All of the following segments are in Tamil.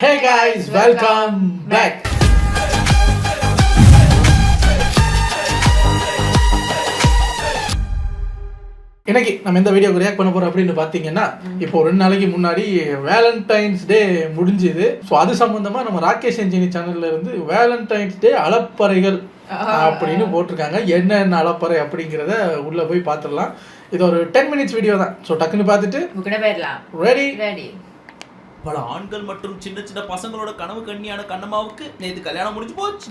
Hey guys, welcome back. இன்னைக்கு நம்ம இந்த வீடியோக்கு ரியாக்ட் பண்ண போறோம் அப்படின்னு பாத்தீங்கன்னா, இப்போ 2 நாளைக்கு முன்னாடி வேலண்டைன்ஸ் டே முடிஞ்சுது. ஸோ அது சம்பந்தமா நம்ம ராகேஷ் என்ஜினி சேனல்ல இருந்து வேலண்டைன்ஸ் டே அலப்பறைகள் அப்படின்னு போட்டிருக்காங்க. என்னென்ன அலப்பறை அப்படிங்கிறத உள்ள போய் பார்த்துடலாம். இது ஒரு 10 minutes வீடியோ தான். ஸோ டக்குன்னு பார்த்துட்டு ரெடி. பல ஆண்கள் மற்றும் சின்ன சின்ன பசங்களோட கனவு கண்ணியான கண்ணம்மாவுக்கு நேத்து கல்யாணம் முடிஞ்சு போச்சு.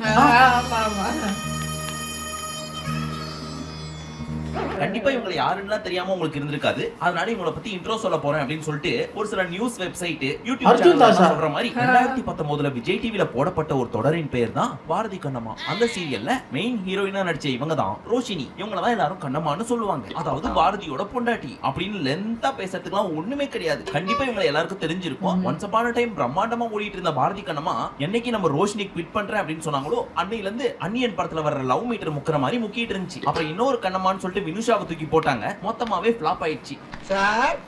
கண்டிப்பா இவங்களை யாருன்னா தெரியாம உங்களுக்கு இருந்திருக்காது. அதனால இவங்களை பத்தி இன்ட்ரோ சொல்ல போறேன் அப்படின்னு சொல்லிட்டு ஒரு சில நியூஸ் வெப்சைட், யூடியூப் சேனல்ல சொல்ற மாதிரி 2019 விஜய் டிவில போடப்பட்ட ஒரு தொடரின் பெயர் தான் பாரதி கண்ணம்மா. அந்த சீரியல்ல மெயின் ஹீரோயினா நடிச்ச இவங்க தான் ரோஷினி. இவங்கள தான் எல்லாரும் கண்ணம்மான்னு சொல்லுவாங்க. அதாவது பாரதியோட பொண்டாட்டி அப்படின்னு லென்த்தா பேசுறதுக்குலாம் ஒண்ணுமே கிடையாது. கண்டிப்பா இவங்க எல்லாருக்கும் தெரிஞ்சிருக்கும். ஒன்ஸ் அபான் a டைம் பிரம்மாண்டமா ஓடிட்டு இருந்த பாரதி கண்ணம்மா என்னைக்கு நம்ம ரோஷினி குவிட் பண்றேன் அப்படின்னு சொன்னாங்களோ அன்னையில இருந்து அன்னியன் படத்துல வர்ற லவ் மீட்டர் முக்கிற மாதிரி முக்கிட்டு இருந்துச்சு. அப்புறம் இன்னொரு கண்ணம்மான்னு சொல்லிட்டு வினுஷாவை தூக்கி போட்டாங்க. மொத்தமாவே ஃப்ளாப் ஆயிடுச்சு. சார்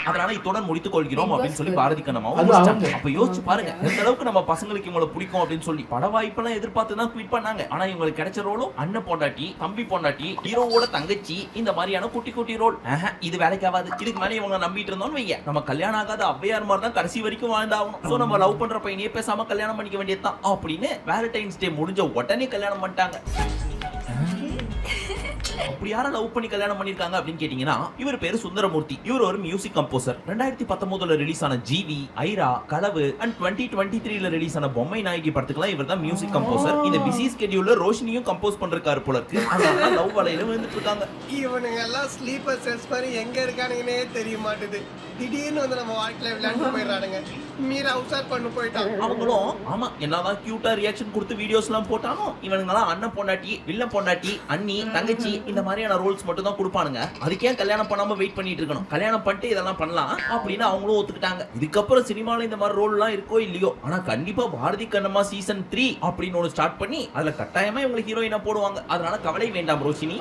அதனால இத்துடன் முடித்துக் கொள்கிறோம் அப்படின்னு சொல்லி பாரதி கண்ணம்மா அப்ப யோசிச்சு பாருங்க எந்த அளவுக்கு நம்ம பசங்களுக்கு இவங்களை பிடிக்கும் அப்படின்னு சொல்லி பட வாய்ப்பெல்லாம் எதிர்பார்த்து தான் குவிட் பண்ணாங்க. ஆனா இவங்களுக்கு கிடைச்ச ரோலும் அண்ணன் பொண்டாட்டி, தம்பி பொண்டாட்டி, ஹீரோவோட தங்கச்சி, இந்த மாதிரியான குட்டி குட்டி ரோல். இது வேலைக்கு ஆகாது. இதுக்கு மேலே இவங்க நம்பிட்டு இருந்தோம்னு வைங்க, நம்ம கல்யாணம் ஆகாத அவ்வையார் மாதிரி தான் கடைசி வரைக்கும் வாழ்ந்தாகணும். சோ நம்ம லவ் பண்ற பையனையே பேசாம கல்யாணம் பண்ணிக்க வேண்டியதுதான் அப்படின்னு வேலண்டைன்ஸ் டே முடிஞ்ச உடனே கல்யாணம் பண்ணிட்டாங்க. அப்படி யார லவ் பண்ணி கல்யாணம் பண்ணிருக்காங்க அப்படின்னு கேட்டீங்கன்னா, இவர் பேரு சுந்தரமூர்த்தி. இவர் ஒரு மியூசிக் கம்போசர். 2019 ரிலீஸ் ஆன ஜிவி, ஐரா, களவு அண்ட் 2023 ரிலீஸ் ஆன பொம்மை நாயகி படத்துக்குலாம் இவர் தான் மியூசிக் கம்போசர். இந்த பிஸி ஸ்கெட்யூல்ல ரோஷினியும் கம்போஸ் பண்றாரு போல இருக்கு. அதனால லவ் வலையில விழுந்துட்டு இருக்காங்க. இவனுங்க எல்லாம் ஸ்லீப்பர் செல்ஸ் மாதிரி எங்க இருக்கானுங்கன்னே தெரிய மாட்டுது. திடீர்னு வந்து நம்ம வாழ்க்கையில விளையாண்டு போயிடுறானுங்க. மீரா உசார் பண்ணு போயிட்டாங்க. அவங்களும் ஆமா என்னதான் கியூட்டா ரியாக்ஷன் கொடுத்து வீடியோஸ் எல்லாம் போட்டாலும் இவனுங்கெல்லாம் அண்ணன் பொண்டாட்டி, வில்ல பொண்டாட்டி, அண்ணி, தங்கச்சி இந்த மாதிரியான ரோல்ஸ் மட்டும் தான் கொடுப்பானுங்க. அதுக்கே கல்யாணம் பண்ணாம வெயிட் பண்ணிட்டு இருக்கணும். கல்யாணம் பண்ணிட்டு இதெல்லாம் பண்ணலாம் அப்படின்னு அவங்களும் ஒத்துக்கிட்டாங்க. இதுக்கப்புறம் சினிமால இந்த மாதிரி ரோல் எல்லாம் இருக்கோ இல்லையோ, ஆனா கண்டிப்பா பாரதி கண்ணம்மா சீசன் 3 அப்படின்னு ஒன்று ஸ்டார்ட் பண்ணி அதுல கட்டாயமா இவங்களுக்கு ஹீரோயினா போடுவாங்க. அதனால கவலை வேண்டாம் ரோஷினி.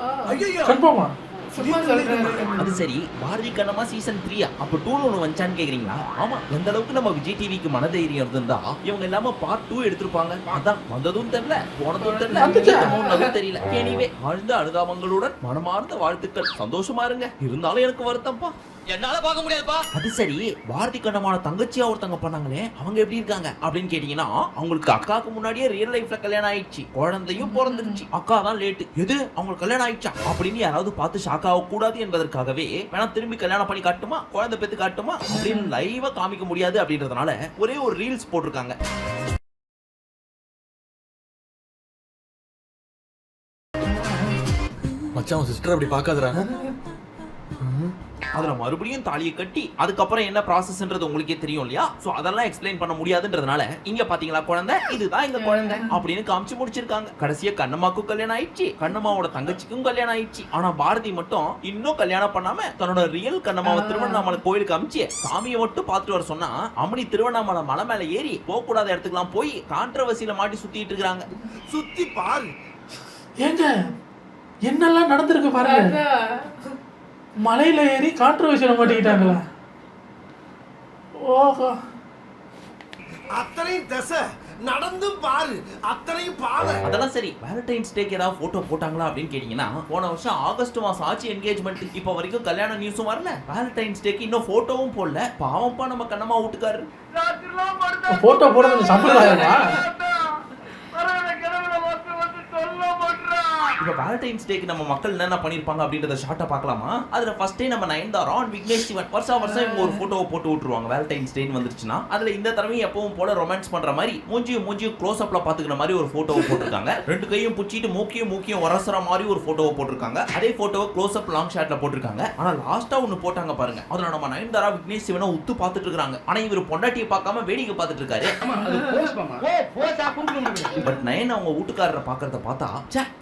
அது சரி, பாரதி கண்ணம்மா சீசன் 3 அப்ப 2 ஒன்று வந்துச்சான்னு கேக்குறீங்களா? ஆமா, எந்த அளவுக்கு நம்ம விஜய் டிவிக்கு மனதைரியம் இருந்தா இவங்க எல்லாம பார்ட் 2 எடுத்திருப்பாங்க. அதான் வந்ததும் தெரியல, போனதும் தெரியல, தெரியல. எனிவே, ஆழ்ந்த அனுதாபங்களுடன் மனமார்ந்த வாழ்த்துக்கள். சந்தோஷமா இருங்க. இருந்தாலும் எனக்கு வருத்தம்ப்பா, என்னால பார்க்க முடியாதுப்பா. அது சரி, பாரதி கண்ணம்மான தங்கச்சியா ஒருத்தங்க பண்ணாங்களே, அவங்க எப்படி இருக்காங்க அப்படின்னு கேட்டீங்கன்னா, அவங்களுக்கு அக்காக்கு முன்னாடியே ரியல் லைஃப்ல கல்யாணம் ஆயிடுச்சு, குழந்தையும் பிறந்துருச்சு. அக்கா தான் லேட்டு. எது அவங்களுக்கு கல்யாணம் ஆயிடுச்சா அப்படின்னு யாராவது பார்த்து ஷாக் ஆக கூடாது என்பதற்காகவே வேணா திரும்பி கல்யாணம் பண்ணி காட்டுமா, குழந்தை பெத்து காட்டுமா அப்படின்னு லைவா காமிக்க முடியாது அப்படின்றதுனால ஒரே ஒரு ரீல்ஸ் போட்டிருக்காங்க. மச்சான் சிஸ்டர் அப்படி பார்க்காதடா. அதுல மறுபடியும் தாலியை கட்டி அதுக்கப்புறம் என்ன ப்ராசஸ்ன்றது உங்களுக்கே தெரியும் இல்லையா? சோ அதெல்லாம் எக்ஸ்பிளைன் பண்ண முடியாதுன்றதுனால இங்க பாத்தீங்களா குழந்தை, இதுதான் எங்க குழந்தை அப்படின்னு காமிச்சு முடிச்சிருக்காங்க. கடைசியா கண்ணம்மாக்கும் கல்யாணம் ஆயிடுச்சு, கண்ணம்மாவோட தங்கச்சிக்கும் கல்யாணம் ஆயிடுச்சு. ஆனா பாரதி மட்டும் இன்னும் கல்யாணம் பண்ணாம தன்னோட ரியல் கண்ணம்மாவை திருவண்ணாமலை கோயிலுக்கு அமிச்சு சாமியை மட்டும் பார்த்துட்டு வர சொன்னா, அம்மனி திருவண்ணாமலை மலை மேல ஏறி போக கூடாத இடத்துக்குலாம் போய் கான்ட்ரவர்சியில மாட்டி சுத்திட்டு இருக்காங்க. சுத்தி பாரு ஏங்க என்னெல்லாம் நடந்திருக்கு பாருங்க. மலையில ஏறி கான்ட்ரவர்சியில மாட்டிக்கிட்டாங்களா? ஓஹோ, அத்தனையும் தசை நடந்தும் பாரு, அத்தனையும் பாரு. அதெல்லாம் சரி, வேலண்டைன்ஸ் டேக்கு ஏதாவது போட்டோ போட்டாங்களா அப்படின்னு கேட்டீங்கன்னா, போன வருஷம் ஆகஸ்ட் மாசம் ஆச்சு என்கேஜ்மெண்ட். இப்போ வரைக்கும் கல்யாண நியூஸும் வரல, வேலண்டைன்ஸ் டேக்கு இன்னும் போட்டோவும் போடல. பாவம்பா நம்ம கண்ணம்மா வீட்டுக்காரரு. போட்டோ போடுறது சம்பிரதாயமா? இப்ப வேலண்டைன்ஸ் டேக்கு நம்ம மக்கள் என்ன பண்ணிருப்பாங்க அப்படின்றத ஷார்ட்டா பார்க்கலாமா? அதுல ஃபர்ஸ்ட் டே நம்ம நயன்தாரா அண்ட் விக்னேஷ் சிவன் வருஷம் இவங்க ஒரு போட்டோவை போட்டு விட்டுருவாங்க. வேலண்டைன்ஸ் டேன்னு வந்துருச்சுன்னா அதுல இந்த தடவையும் எப்பவும் போல ரொமான்ஸ் பண்ற மாதிரி மூஞ்சியும் க்ளோஸ் அப்ல பாத்துக்கிற மாதிரி ஒரு போட்டோவை போட்டிருக்காங்க. ரெண்டு கையும் புச்சிட்டு மூக்கியும் உரசற மாதிரி ஒரு போட்டோவை போட்டிருக்காங்க. அதே போட்டோவை க்ளோஸ் அப் லாங் ஷாட்ல போட்டிருக்காங்க. ஆனா லாஸ்டா ஒன்னு போட்டாங்க பாருங்க, அதுல நம்ம நயன்தாரா விக்னேஷ் சிவனை உத்து பாத்துட்டு இருக்காங்க. ஆனா இவர் பொண்டாட்டியை பார்க்காம வேடிக்கை பார்த்துட்டு இருக்காரு. பட் நயன் அவங்க வீட்டுக்காரரை பாக்குறத பார்த்தா,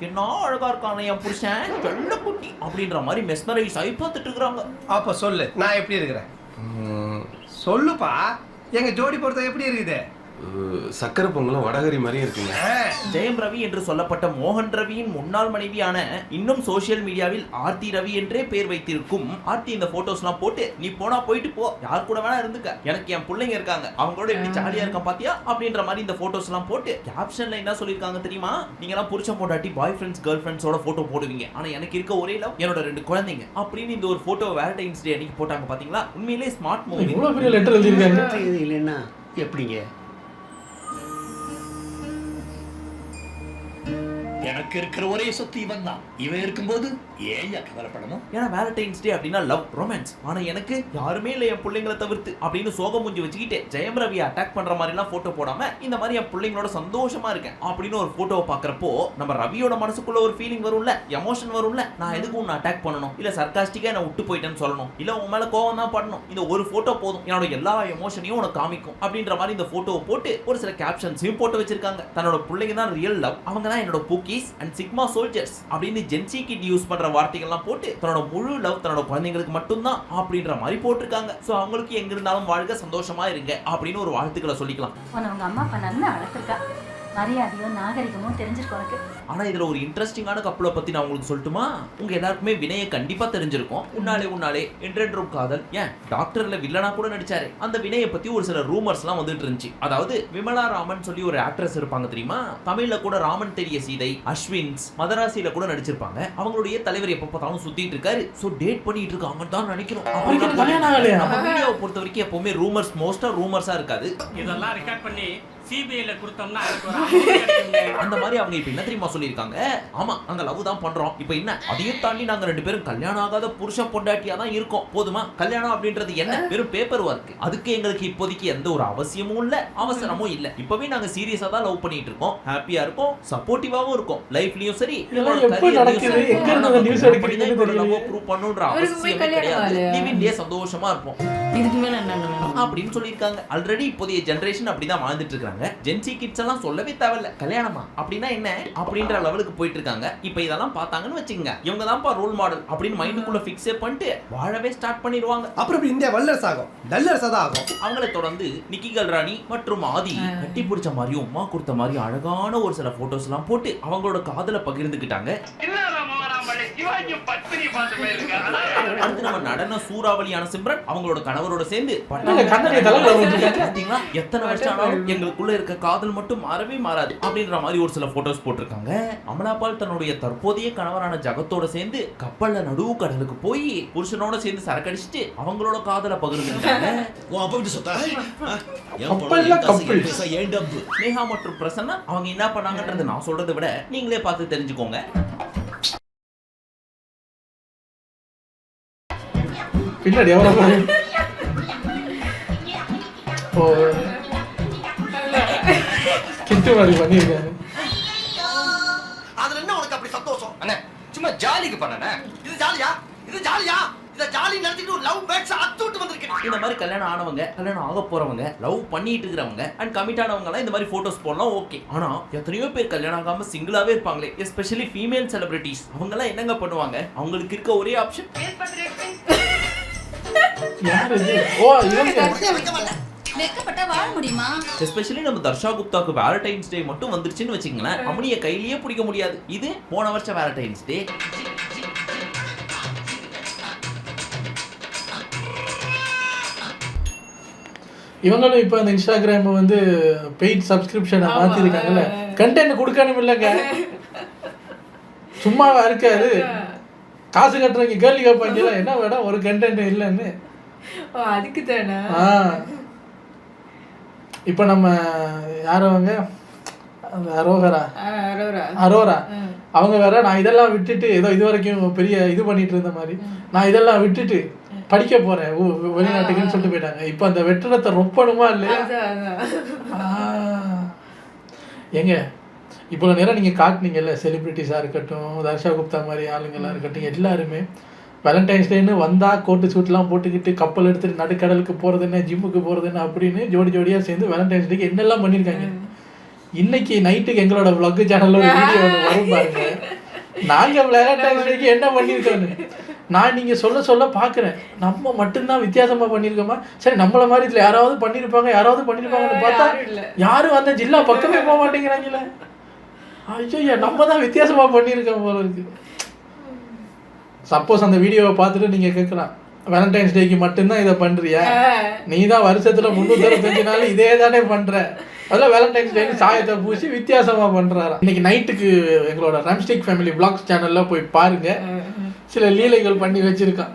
என்ன அழகா இருக்கானே என் புருஷன், செல்ல குட்டி அப்படின்ற மாதிரி மெஸ்மரைஸ் ஆகி பார்த்துட்டு இருக்காங்க. அப்ப சொல்லு, நான் எப்படி இருக்கிறேன் சொல்லுப்பா. எங்க ஜோடி பொறுத்த எப்படி இருக்குது? சக்கரை பொங்கலும் வடகரி மாதிரியும் இருக்குங்க. ஜெயம் ரவி என்று சொல்லப்பட்ட மோகன் ரவியின் முன்னாள் மனைவியான இன்னும் சோசியல் மீடியாவில் ஆர்த்தி ரவி என்றே பேர் வைத்திருக்கும் ஆர்த்தி இந்த போட்டோஸ்லாம் போட்டு நீ போனா போயிட்டு போ, யார் கூட வேணா இருந்துக்க, எனக்கு என் பிள்ளைங்க இருக்காங்க, அவங்களோட எப்படி ஜாலியா இருக்க பாத்தியா அப்படின்ற மாதிரி இந்த போட்டோஸ்லாம் போட்டு கேப்ஷன்ல என்ன சொல்லிருக்காங்க தெரியுமா? நீங்க எல்லாம் புருஷன் பொண்டாட்டி பாய் ஃப்ரெண்ட்ஸ் கேர்ள் ஃப்ரெண்ட்ஸோட போட்டோ போடுவீங்க, ஆனா எனக்கு இருக்க ஒரே லவ் என்னோட 2 குழந்தைங்க அப்படின்னு இந்த ஒரு போட்டோ வேலண்டைன்ஸ் டே அன்னைக்கு போட்டாங்க. பாத்தீங்களா, உண்மையிலேயே ஸ்மார்ட் மூவி. இவ்வளவு பெரிய லெட்டர் எழுதிருக்காங்க. இது இல்லைன்னா எப்படிங்க? எனக்கு இருக்கிற ஒரே சொத்து இவன் தான். இவன் இருக்கும்போது ஏன் கவலைப்படணும்? ஏன்னா வேலண்டைன்ஸ் டே அப்படின்னா லவ், ரொமான்ஸ். ஆனா எனக்கு யாருமே இல்லை என் பிள்ளைங்களை தவிர்த்து அப்படின்னு சோகம் மூஞ்சி வச்சுக்கிட்டு ஜெயம் ரவியை அட்டாக் பண்ற மாதிரி எல்லாம் போட்டோ போடாம இந்த மாதிரி என் பிள்ளைங்களோட சந்தோஷமா இருக்கேன் அப்படின்னு ஒரு போட்டோவை பாக்குறப்போ நம்ம ரவியோட மனசுக்குள்ள ஒரு ஃபீலிங் வரும்ல, எமோஷன் வரும்ல. நான் எதுக்கு உன்னை அட்டாக் பண்ணணும், இல்ல சர்காஸ்டிக்கா நான் விட்டு போயிட்டேன்னு சொல்லணும், இல்ல உன் மேல கோவம் தான் படணும், இந்த ஒரு போட்டோ போதும் என்னோட எல்லா எமோஷனையும் உனக்கு காமிக்கும் அப்படின்ற மாதிரி இந்த போட்டோவை போட்டு ஒரு சில கேப்ஷன்ஸையும் போட்டு வச்சிருக்காங்க. தன்னோட பிள்ளைங்க தான் ரியல் லவ், அவங்க தான் என்னோட பூக்கீஸ் அண்ட் சிக்மா சோல்ஜர்ஸ் அப்படின்னு ஜென்சி கிட் யூஸ் பண்ற வார்த்தைகள்லாம் போட்டு தன்னோட முழு லவ் தன்னோட குழந்தைங்களுக்கு மட்டும்தான் அப்படின்ற மாதிரி போட்டிருக்காங்க. சோ அவங்களுக்கு எங்க இருந்தாலும் வாழ்க, சந்தோஷமா இருங்க அப்படின்னு ஒரு வாழ்த்துக்களை சொல்லிக்கலாம். உங்க அம்மா அப்பா நல்லா வளர்த்துருக்கா, மரியாதையோ நாகரிகமோ தெரிஞ்சிருக்கும் உனக்கு. ஆனா இதுல ஒரு இன்ட்ரெஸ்டிங்கான கப்பலை பத்தி நான் உங்களுக்கு சொல்லட்டுமா? உங்க எல்லாருக்குமே வினயை கண்டிப்பா தெரிஞ்சிருக்கும். உன்னாலே என்றென்றும் காதல், ஏன் டாக்டர்ல வில்லனா கூட நடிச்சாரு. அந்த வினயை பத்தி ஒரு சில ரூமர்ஸ் எல்லாம் வந்துட்டு இருந்துச்சு. அதாவது விமலா ராமன் சொல்லி ஒரு ஆக்ட்ரஸ் இருப்பாங்க தெரியுமா? தமிழ்ல கூட ராமன் தெரிய சீதை, அஸ்வின்ஸ், மதராசியில கூட நடிச்சிருப்பாங்க. அவங்களுடைய தலைவர் எப்ப பார்த்தாலும் சுத்திட்டு இருக்காரு. சோ டேட் பண்ணிட்டு இருக்காங்கன்னு தான் நினைக்கிறோம். நம்ம வீடியோவை பொறுத்த வரைக்கும் எப்பவுமே ரூமர்ஸ், மோஸ்டா ரூமர்ஸா இருக்காது. இதெல்லாம் ரெக்கார்ட் பண்ணி சிபிஐல கொடுத்தோம்னா அந்த மாதிரி அவங்க இப்ப என்ன தெரியுமா சொல்லிருக்காங்க? ஆமா நாங்க லவ் தான் பண்றோம், இப்ப என்ன அதையும் தாண்டி நாங்க 2 பேரும் கல்யாணம் ஆகாத புருஷ பொண்டாட்டியா தான் இருக்கோம், போதுமா? கல்யாணம் அப்படின்றது என்ன, வெறும் பேப்பர் ஒர்க். அதுக்கு எங்களுக்கு இப்போதைக்கு எந்த ஒரு அவசியமும் இல்ல, அவசரமும் இல்ல. இப்பவே நாங்க சீரியஸா தான் லவ் பண்ணிட்டு இருக்கோம், ஹாப்பியா இருக்கோம், சப்போர்ட்டிவாவும் இருக்கோம், லைஃப்லயும் சரி. சந்தோஷமா இருப்போம் அப்படின்னு சொல்லிருக்காங்க. ஆல்ரெடி இப்போதைய ஜெனரேஷன் அப்படிதான் வாழ்ந்துட்டு இருக்காங்க. ஜென்சி கிட்ஸ் எல்லாம் சொல்லவே தேவையில்ல, கல்யாணமா அப்படின்னா என்ன அப்படின்ற லெவலுக்கு போயிட்டு இருக்காங்க. இப்போ இதெல்லாம் பார்த்தாங்கன்னு வச்சுக்கோங்க, இவங்க தான்ப்பா ரோல் மாடல் அப்படின்னு மைண்டுக்குள்ள ஃபிக்ஸே பண்ணிட்டு வாழவே ஸ்டார்ட் பண்ணிடுவாங்க. அப்புறம் இந்தியா வல்லரசு ஆகும், டல்லரசா தான் ஆகும். அவங்களை தொடர்ந்து நிக்கி கல்ராணி மற்றும் ஆதி கட்டி பிடிச்ச மாதிரியும் உமா கொடுத்த மாதிரி அழகான ஒரு சில போட்டோஸ் எல்லாம் போட்டு அவங்களோட காதலை பகிர்ந்துக்கிட்டாங்க. அடுத்து நம்ம நடன சூறாவளியான சிம்ரன் அவங்களோட கணவரோட சேர்ந்து எத்தனை வருஷம் ஆனாலும் எங்களுக்குள்ள இருக்க காதல் மட்டும் மாறவே மாறாது அப்படின்ற மாதிரி ஒரு சில போட்டோஸ் போட்டிருக்காங்க. அமலாபால் தன்னுடைய தற்போதைய கணவரான ஜகத்தோட சேர்ந்து கப்பல்ல நடுவு கடலுக்கு போய் புருஷனோட சேர்ந்து சரக்கடிச்சிட்டு அவங்களோட காதலை பகிர்ந்துட்டாங்க. நேஹா மற்றும் பிரசன்னா அவங்க என்ன பண்ணாங்கன்றது நான் சொல்றதை விட நீங்களே பார்த்து தெரிஞ்சுக்கோங்க. பின்னாடி எவ்வளவு கிட்டு மாதிரி பண்ணிருக்காரு. அதுல என்ன உனக்கு அப்படி சந்தோஷம்? அண்ணே சும்மா ஜாலிக்கு பண்ணனே. இது ஜாலியா? இத ஜாலி நடத்திட்டு ஒரு லவ் பேக்ஸ் அத்துட்டு வந்திருக்கேன். இந்த மாதிரி கல்யாணம் ஆனவங்க, கல்யாணம் ஆக போறவங்க, லவ் பண்ணிட்டு இருக்கறவங்க அண்ட் கமிட் ஆனவங்க எல்லாம் இந்த மாதிரி போட்டோஸ் போடலாம், ஓகே. ஆனா எத்தனையோ பேர் கல்யாணம் ஆகாம சிங்கிளாவே இருப்பாங்களே, எஸ்பெஷலி ஃபீமேல் செலிபிரிட்டிஸ். அவங்க எல்லாம் என்னங்க பண்ணுவாங்க? அவங்களுக்கு இருக்க ஒரே ஆப்ஷன் யாரு இது? ஓ இவங்க வெக்கப்பட்டா வாழ முடியுமா? எஸ்பெஷலி நம்ம தர்ஷா குப்தாக்கு வேலண்டைன்ஸ் டே மட்டும் வந்துருச்சுன்னு வச்சுங்களேன், அம்மனியை கையிலேயே பிடிக்க முடியாது. இது போன வருஷம் வேலண்டைன்ஸ் டே. இவங்களும் இப்போ அந்த இன்ஸ்டாகிராம் வந்து பெய்ட் சப்ஸ்கிரிப்ஷனை மாற்றிருக்காங்கல்ல, கண்டென்ட் கொடுக்கணும் இல்லைங்க, சும்மாவா இருக்காது. காசு கட்டுறவங்க கேள்வி கேட்பாங்கல்ல, என்ன வேடம் ஒரு கண்டென்ட் இல்லைன்னு. அதுக்கு தானே இப்போ நம்ம யாரவங்க அரோரா அவங்க வேற, நான் இதெல்லாம் விட்டுட்டு ஏதோ இது வரைக்கும் பெரிய இது பண்ணிட்டு இருந்த மாதிரி நான் இதெல்லாம் விட்டுட்டு படிக்க போறேன் வெளிநாட்டுக்குன்னு சொல்லிட்டு போயிட்டாங்க. இப்போ அந்த வெற்றிடத்தை ரொப்பணுமா இல்லையா? ஏங்க இவ்வளோ நேரம் நீங்கள் காட்டினீங்கல்ல, செலிபிரிட்டிஸாக இருக்கட்டும், தர்ஷா குப்தா மாதிரி ஆளுங்கெல்லாம் இருக்கட்டும், எல்லாருமே வேலண்டைன்ஸ் டேன்னு வந்தால் கோட்டு சூட்லாம் போட்டுக்கிட்டு கப்பல் எடுத்துகிட்டு நடுக்கடலுக்கு போகிறதுன்னு, ஜிம்முக்கு போகிறதுன்னு அப்படின்னு ஜோடியாக சேர்ந்து வேலண்டைன்ஸ் டேக்கு என்னெல்லாம் பண்ணியிருக்காங்க. இன்னைக்கு நைட்டுக்கு எங்களோட vlog சேனலில் ஒரு வீடியோ ஒன்று வரும் பாருங்க, நாங்கள் வேலண்டைன்ஸ் டேக்கு என்ன பண்ணியிருக்கோன்னு. நான் நீங்கள் சொல்ல பார்க்குறேன், நம்ம மட்டும்தான் வித்தியாசமாக பண்ணியிருக்கோமா? சரி, நம்மள மாதிரி இதில் யாராவது பண்ணியிருப்பாங்கன்னு பார்த்தா யாரும் அந்த ஜில்லா பக்கமே போக மாட்டேங்கிறாங்களே. ஐயோ, நம்ம தான் வித்தியாசமாக பண்ணியிருக்கோம் போல இருக்கு. சப்போஸ் அந்த வீடியோவை பார்த்துட்டு நீங்கள் கேட்கலாம், வேலண்டைன்ஸ் டேக்கு மட்டும்தான் இதை பண்ணுறியா? நீ தான் வருஷத்தில் 365 நாள் இதே தானே பண்ணுற. அதெல்லாம் வேலண்டைன்ஸ் டேக்கு சாயத்தை பூசி வித்தியாசமாக பண்ணுறாரா. இன்னைக்கு நைட்டுக்கு எங்களோட ரம்ஸ்டிக் ஃபேமிலி vlogs சேனலில் போய் பாருங்க, சில லீலைகள் பண்ணி வச்சிருக்கான்.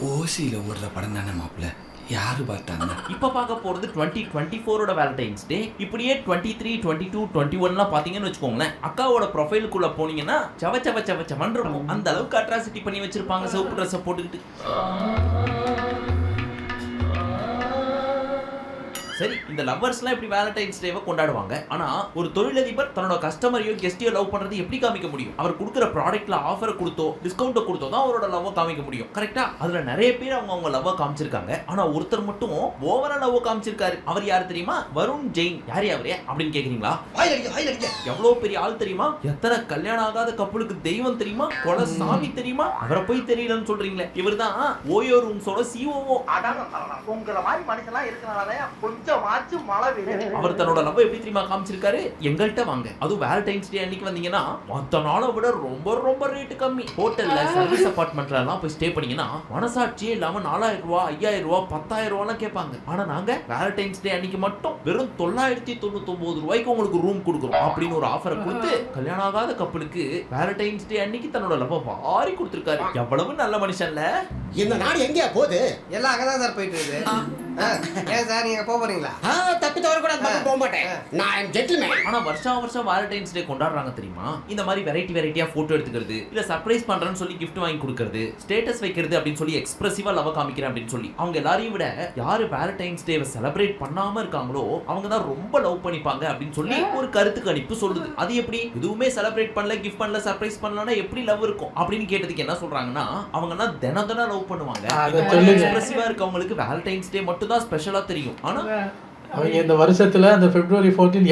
ஓசியில ஓடுற படம் தானே மாப்பிள்ள, யாரு பார்த்தாங்க? இப்ப பார்க்க போறது 2024 வேலண்டைன்ஸ் டே. இப்படியே 23, 22, 21 பாத்தீங்கன்னு வச்சுக்கோங்களேன், அக்காவோட ப்ரொஃபைலுக்குள்ள போனீங்கன்னா சவச்சவன் இருக்கும். அந்த அளவுக்கு அட்ராசிட்டி பண்ணி வச்சிருப்பாங்க சிவப்பு ட்ரெஸ் போட்டுக்கிட்டு. சரி, இந்த லவ்வர்ஸ்லாம் இப்படி வேலண்டைன்ஸ் டேவை கொண்டாடுவாங்க. ஆனா ஒரு தொழிலதிபர் தன்னோட கஸ்டமரையோ கெஸ்டையோ லவ் பண்றது எப்படி காமிக்க முடியும்? அவர் கொடுக்குற ப்ராடக்ட்ல ஆஃபர் கொடுத்தோ டிஸ்கவுண்ட் கொடுத்தோ தான் அவரோட லவ்வை காமிக்க முடியும். கரெக்டா? அதுல நிறைய பேர் அவங்க லவ்வை காமிச்சிருக்காங்க. ஆனா ஒருத்தர் மட்டும் ஓவரா லவ் காமிச்சிருக்காரு. அவர் யார் தெரியுமா? வருண் ஜெயின். யாரு அவரே அப்படின்னு கேக்குறீங்களா? எவ்வளவு பெரிய ஆள் தெரியுமா? எத்தனை கல்யாணம் ஆகாத கப்பலுக்கு தெய்வம் தெரியுமா? கொலை சாமி தெரியுமா? அவரை போய் தெரியலன்னு சொல்றீங்களே. இவர் தான் ஓயோ ரூம்ஸோட சிஓஓ. உங்களை மாதிரி மனுஷன்லாம் இருக்கனால கொஞ்சம் அவர் தன்னோட லவ் எப்படி தெரியுமா காமிச்சிருக்காரு? எங்கள்கிட்ட வாங்க, அதுவும் வேலண்டைன்ஸ் டே அன்னைக்கு வந்தீங்கன்னா மத்த நாளை விட ரொம்ப ரேட் கம்மி. ஹோட்டல்ல சர்வீஸ் அபார்ட்மெண்ட்ல எல்லாம் போய் ஸ்டே பண்ணீங்கன்னா மனசாட்சியே இல்லாம 4000 ரூபாய் 5000 ரூபாய் 10000 ரூபாய் கேட்பாங்க. ஆனா நாங்க வேலண்டைன்ஸ் டே அன்னைக்கு மட்டும் வெறும் 999 ரூபாய்க்கு உங்களுக்கு ரூம் கொடுக்குறோம் அப்படின்னு ஒரு ஆஃபரை கொடுத்து கல்யாணம் ஆகாத கப்பலுக்கு வேலண்டைன்ஸ் டே அன்னைக்கு தன்னோட லவ் வாரி கொடுத்திருக்காரு. எவ்வளவு நல்ல மனுஷன்ல. இந்த நாடு எங்கேயா போகுது? எல்லாம் அங்கதான் சார் போயிட்டு இருக்கு. ஏன் சார் நீங்க போறீங்களா? தப்பி தவற கூட போக மாட்டேன், நான் ஜென்டில்மேன். ஆனா வருஷம் வேலண்டைன்ஸ் டே கொண்டாடுறாங்க தெரியுமா? இந்த மாதிரி வெரைட்டியா போட்டோ எடுத்துக்கிறது, இல்ல சர்ப்ரைஸ் பண்றேன்னு சொல்லி gift வாங்கி கொடுக்கிறது, ஸ்டேட்டஸ் வைக்கிறது அப்படின்னு சொல்லி எக்ஸ்பிரசிவா லவ் காமிக்கிறேன் அப்படின்னு சொல்லி அவங்க எல்லாரையும் விட யாரு வேலண்டைன்ஸ் டேவை செலிப்ரேட் பண்ணாம இருக்காங்களோ அவங்க தான் ரொம்ப லவ் பண்ணிப்பாங்க அப்படின்னு சொல்லி ஒரு கருத்து கணிப்பு சொல்லுது. அது எப்படி? எதுவுமே செலிப்ரேட் பண்ணல, கிஃப்ட் பண்ணல, சர்ப்ரைஸ் பண்ணலனா எப்படி லவ் இருக்கும் அப்படின்னு கேட்டதுக்கு என்ன சொல்றாங்கன்னா, அவங்க தான் தினம் லவ் பண்ணுவாங்க. எக்ஸ்பிரசிவா இருக்கவங்களுக்கு வேலண்டைன்ஸ் டே மட்டும் தான் ஸ்பெஷலா தெரியும். ஆனா அவங்க இந்த வருஷத்துல அந்த February 14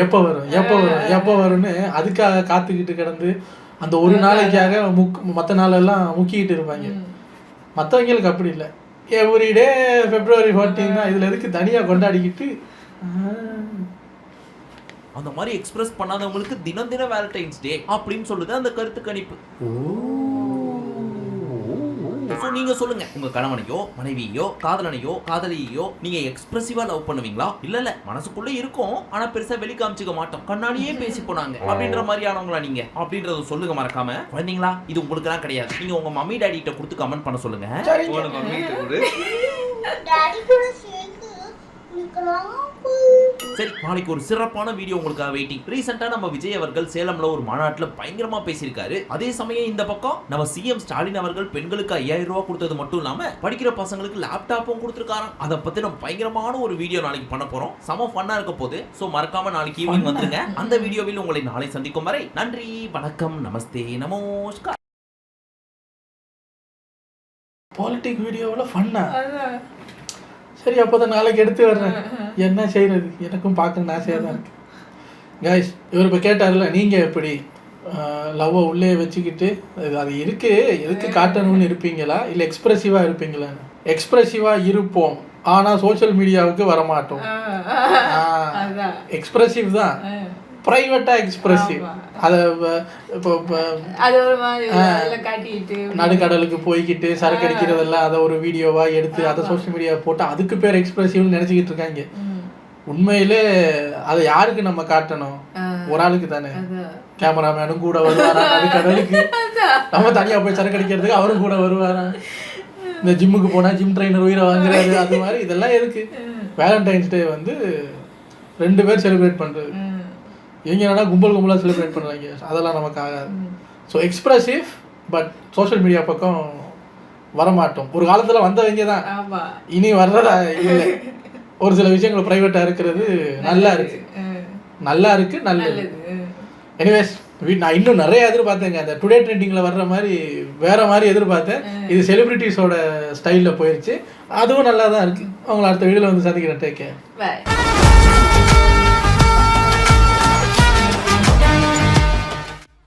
எப்போ வரும்னு அதுக்காக காத்துக்கிட்டு கிடந்து அந்த ஒரு நாளைக்காக மற்ற நாளெல்லாம் முக்கிக்கிட்டு இருப்பாங்க. மற்றவங்களுக்கு அப்படி இல்லை, எவ்ரிடே February 14 தான். இதுல எதுக்கு தனியா கொண்டாடிக்கிட்டு? அந்த மாதிரி எக்ஸ்பிரஸ் பண்ணாதவங்களுக்கு தினம் வேலண்டைன்ஸ் டே அப்படின்னு சொல்லுது அந்த கருத்து கணிப்பு. நீங்க சொல்லுங்க, உங்க கணவனையோ மனைவியோ காதலனையோ காதலியோ நீங்க எக்ஸ்பிரசிவா லவ் பண்ணுவீங்களா? இல்ல மனசுக்குள்ள இருக்கும் ஆனா பெருசா வெளி காமிச்சுக்க மாட்டோம், கண்ணாடியே பேசி போனாங்க அப்படின்ற மாதிரியானவங்களா நீங்க அப்படின்றத சொல்லுங்க. மறக்காம குழந்தைங்களா, இது உங்களுக்கு எல்லாம் கிடையாது. நீங்க உங்க மம்மி டாடி கிட்ட கொடுத்து கமெண்ட் பண்ண சொல்லுங்க. சரி, நாளைக்கு ஒரு சிறப்பான வீடியோ உங்களுக்காக வெயிட்டிங். ரீசெண்டா நம்ம விஜய் அவர்கள் சேலம்ல ஒரு மாநாட்டுல பயங்கரமா பேசியிருக்காரு. அதே சமயம் இந்த பக்கம் நம்ம சிஎம் ஸ்டாலின் அவர்கள் பெண்களுக்கு 5000 ரூபாய் கொடுத்தது மட்டும் இல்லாம படிக்கிற பசங்களுக்கு லேப்டாப்பும் கொடுத்திருக்காராம். அதை பத்தி நம்ம பயங்கரமான ஒரு வீடியோ நாளைக்கு பண்ண போறோம். செம ஃபன்னா இருக்க போது. சோ மறக்காம நாளைக்கு ஈவினிங் வந்துருங்க. அந்த வீடியோவில் உங்களை நாளை சந்திக்கும் வரை நன்றி, வணக்கம், நமஸ்தே, நமஸ்கார். பாலிடிக் வீடியோவில் ஃபன்னா? சரி, அப்போதான் நாளைக்கு எடுத்து வர்றேன். என்ன செய்யறது, எனக்கும் பார்க்கணும்னு ஆசையாக தான் இருக்கு. கைஸ், இவர் இப்போ கேட்டார்ல, நீங்கள் எப்படி லவ்வை உள்ளே வச்சுக்கிட்டு அது இருக்கு எதுக்கு காட்டணும்னு இருப்பீங்களா, இல்லை எக்ஸ்பிரசிவாக இருப்பீங்களான்னு? எக்ஸ்பிரசிவாக இருப்போம், ஆனால் சோஷியல் மீடியாவுக்கு வரமாட்டோம். எக்ஸ்பிரசிவ் தான், பிரைவேட்டா எக்ஸ்பிரசிவ். அதை இப்போ நடுக்கடலுக்கு போய்கிட்டு சரக்கு அடிக்கிறதெல்லாம் அதை ஒரு வீடியோவா எடுத்து அதை சோஷியல் மீடியா போட்டு அதுக்கு பேர் எக்ஸ்பிரசிவ்னு நினைச்சுக்கிட்டு இருக்காங்க. உண்மையிலே அதை யாருக்கு நம்ம காட்டணும்? ஒரு ஆளுக்கு தானே. கேமராமேனும் கூட வருவாரா நடுக்கடலுக்கு? நம்ம தனியா போய் சரக்கு அடிக்கிறதுக்கு அவரும் கூட வருவாரா? இந்த ஜிம்முக்கு போனா ஜிம் ட்ரைனர் உயிரை வாங்குறாரு, அது மாதிரி இதெல்லாம் எதுக்கு? வேலண்டைன்ஸ் டே வந்து 2 பேர் செலிப்ரேட் பண்றது, இவங்க என்னன்னா கும்பலாக செலிப்ரேட் பண்ணுறாங்க. அதெல்லாம் நமக்கு ஆகாது. So expressive, but social media பக்கம் வரமாட்டோம். ஒரு காலத்தில் வந்தவங்க தான், இனி வர்றதா இல்லை. ஒரு சில விஷயங்கள் ப்ரைவேட்டாக இருக்கிறது நல்லா இருக்கு, நல்லது. எனிவேஸ், நான் இன்னும் நிறைய எதிர்பார்த்தேங்க. அந்த டுடே ட்ரெண்டிங்கில் வர்ற மாதிரி வேற மாதிரி எதிர்பார்த்தேன். இது செலிபிரிட்டிஸோட ஸ்டைலில் போயிடுச்சு. அதுவும் நல்லா தான் இருக்கு. அவங்கள அடுத்த வீடியோவில் வந்து சந்திக்கிறேன். Take care.